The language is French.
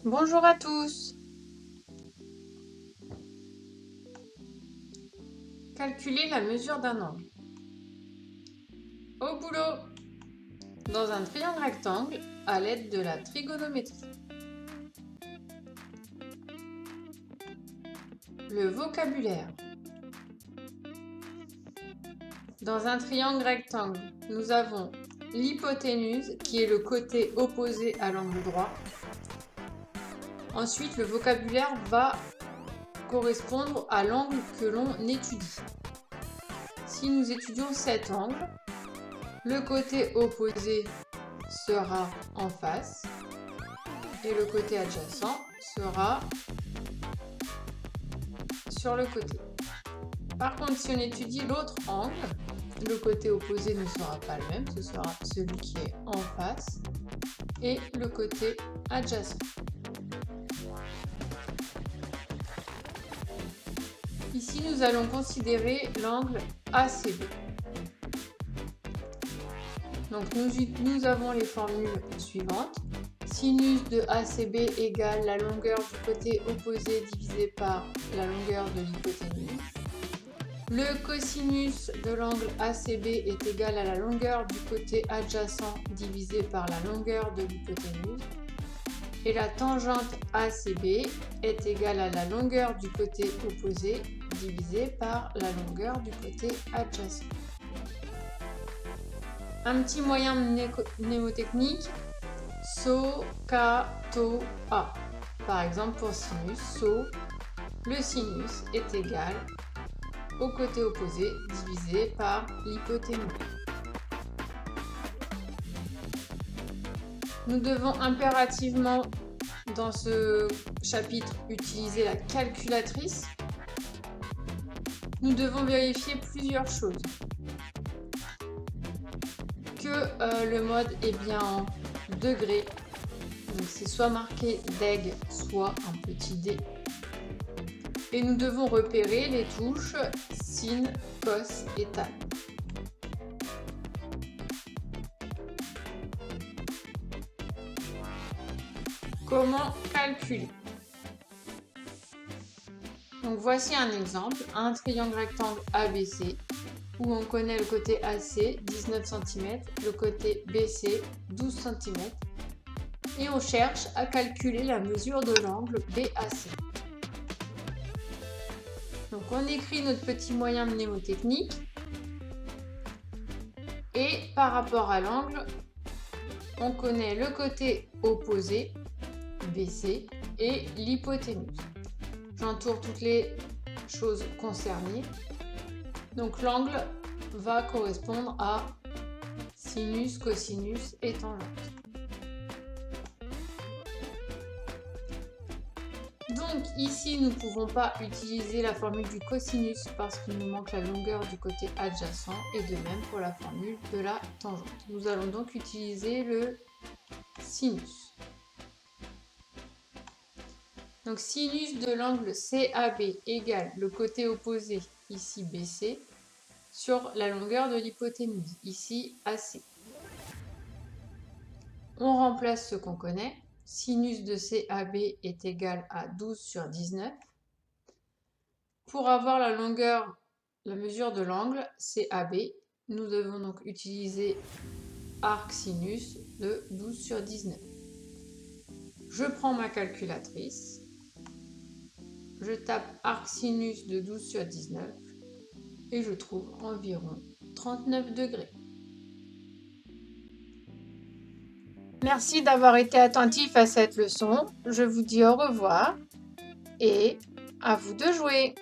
Bonjour à tous. Calculer la mesure d'un angle. Au boulot. Dans un triangle rectangle à l'aide de la trigonométrie. Le vocabulaire. Dans un triangle rectangle, nous avons l'hypoténuse qui est le côté opposé à l'angle droit. Ensuite, le vocabulaire va correspondre à l'angle que l'on étudie. Si nous étudions cet angle, le côté opposé sera en face et le côté adjacent sera sur le côté. Par contre, si on étudie l'autre angle, le côté opposé ne sera pas le même, ce sera celui qui est en face et le côté adjacent. Ici, nous allons considérer l'angle ACB. Donc, nous avons les formules suivantes. Sinus de ACB égale la longueur du côté opposé divisé par la longueur de l'hypoténuse. Le cosinus de l'angle ACB est égal à la longueur du côté adjacent divisé par la longueur de l'hypoténuse. Et la tangente ACB est égale à la longueur du côté opposé divisé par la longueur du côté adjacent. Un petit moyen mnémotechnique, SO, K, TO, A. Par exemple pour sinus, SO, le sinus est égal au côté opposé divisé par l'hypoténuse. Nous devons impérativement dans ce chapitre utiliser la calculatrice. Nous devons vérifier plusieurs choses. Que le mode est bien en degrés, donc c'est soit marqué deg, soit un petit d. Et nous devons repérer les touches sin, cos et tan. Comment calculer? Donc voici un exemple, un triangle rectangle ABC où on connaît le côté AC 19 cm, le côté BC 12 cm et on cherche à calculer la mesure de l'angle BAC. Donc on écrit notre petit moyen mnémotechnique et par rapport à l'angle, on connaît le côté opposé BC et l'hypoténuse. J'entoure toutes les choses concernées. Donc l'angle va correspondre à sinus, cosinus et tangente. Donc ici, nous ne pouvons pas utiliser la formule du cosinus parce qu'il nous manque la longueur du côté adjacent et de même pour la formule de la tangente. Nous allons donc utiliser le sinus. Donc sinus de l'angle CAB égale le côté opposé, ici BC, sur la longueur de l'hypoténuse, ici AC. On remplace ce qu'on connaît. Sinus de CAB est égal à 12 sur 19. Pour avoir la mesure de l'angle CAB, nous devons donc utiliser arc sinus de 12 sur 19. Je prends ma calculatrice. Je tape arc sinus de 12 sur 19 et je trouve environ 39 degrés. Merci d'avoir été attentif à cette leçon. Je vous dis au revoir et à vous de jouer.